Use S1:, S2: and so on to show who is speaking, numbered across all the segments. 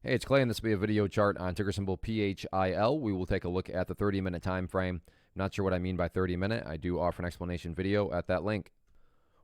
S1: Hey, it's Clay, and this will be a video chart on ticker symbol PHIL. We will take a look at the 30-minute time frame. Not sure what I mean by 30-minute. I do offer an explanation video at that link.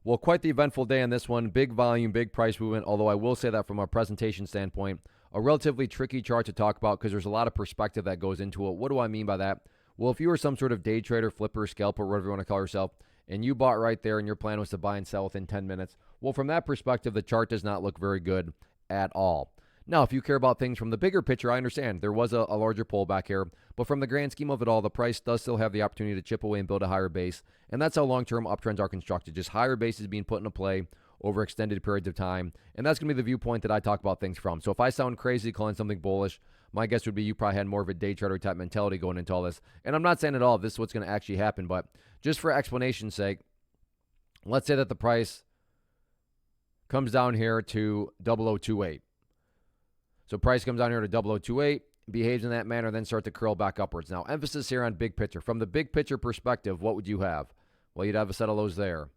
S1: Well, quite the eventful day on this one. Big volume, big price movement, although I will say that from a presentation standpoint, a relatively tricky chart to talk about because there's a lot of perspective that goes into it. What do I mean by that? Well, if you were some sort of day trader, flipper, scalper, whatever you want to call yourself, and you bought right there and your plan was to buy and sell within 10 minutes, well, from that perspective, the chart does not look very good at all. Now, if you care about things from the bigger picture, I understand there was a larger pullback here, but from the grand scheme of it all, the price does still have the opportunity to chip away and build a higher base, and that's how long-term uptrends are constructed, just higher bases being put into play over extended periods of time, and that's going to be the viewpoint that I talk about things from. So if I sound crazy calling something bullish, my guess would be you probably had more of a day trader type mentality going into all this, and I'm not saying at all this is what's going to actually happen, but just for explanation's sake, let's say that the price comes down here to 0028. So price comes down here to 0028, behaves in that manner, then start to curl back upwards. Now, emphasis here on big picture. From the big picture perspective, what would you have? Well, you'd have a set of lows there.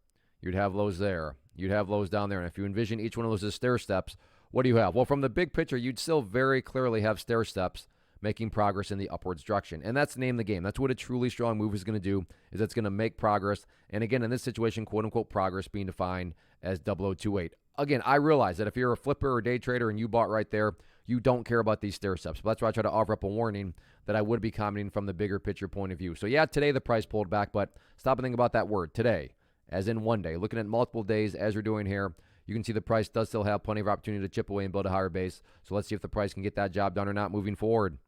S1: You'd have lows there. You'd have lows down there. And if you envision each one of those as stair steps, what do you have? Well, from the big picture, you'd still very clearly have stair steps making progress in the upwards direction. And that's the name of the game. That's what a truly strong move is going to do, is it's going to make progress. And again, in this situation, quote-unquote progress being defined as 0028. Again, I realize that if you're a flipper or day trader and you bought right there, you don't care about these stair steps. But that's why I try to offer up a warning that I would be commenting from the bigger picture point of view. So yeah, today the price pulled back, but stop and think about that word, today, as in one day. Looking at multiple days as we're doing here, you can see the price does still have plenty of opportunity to chip away and build a higher base. So let's see if the price can get that job done or not moving forward.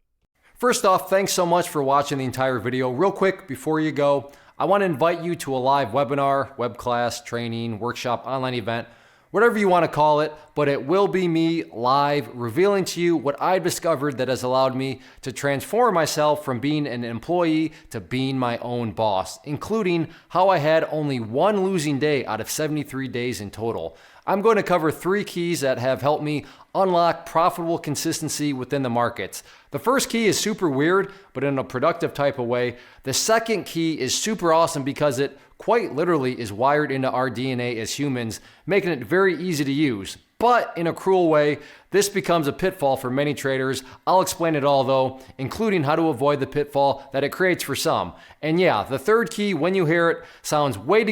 S1: First off, thanks so much for watching the entire video. Real quick, before you go, I want to invite you to a live webinar, web class, training, workshop, online event, whatever you want to call it, but it will be me live revealing to you what I've discovered that has allowed me to transform myself from being an employee to being my own boss, including how I had only one losing day out of 73 days in total. I'm going to cover 3 keys that have helped me unlock profitable consistency within the markets. The first key is super weird, but in a productive type of way. The second key is super awesome because it quite literally is wired into our DNA as humans, making it very easy to use. But in a cruel way, this becomes a pitfall for many traders. I'll explain it all though, including how to avoid the pitfall that it creates for some. And yeah, the third key, when you hear it, sounds way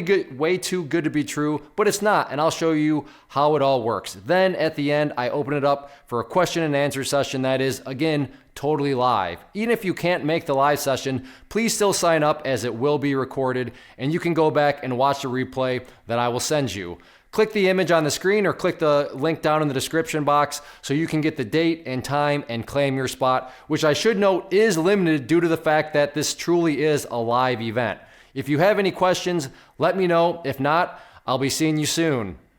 S1: too good to be true, but it's not, and I'll show you how it all works. Then at the end, I open it up for a question and answer session that is, again, totally live. Even if you can't make the live session, please still sign up as it will be recorded, and you can go back and watch the replay that I will send you. Click the image on the screen or click the link down in the description box so you can get the date and time and claim your spot, which I should note is limited due to the fact that this truly is a live event. If you have any questions, let me know. If not, I'll be seeing you soon.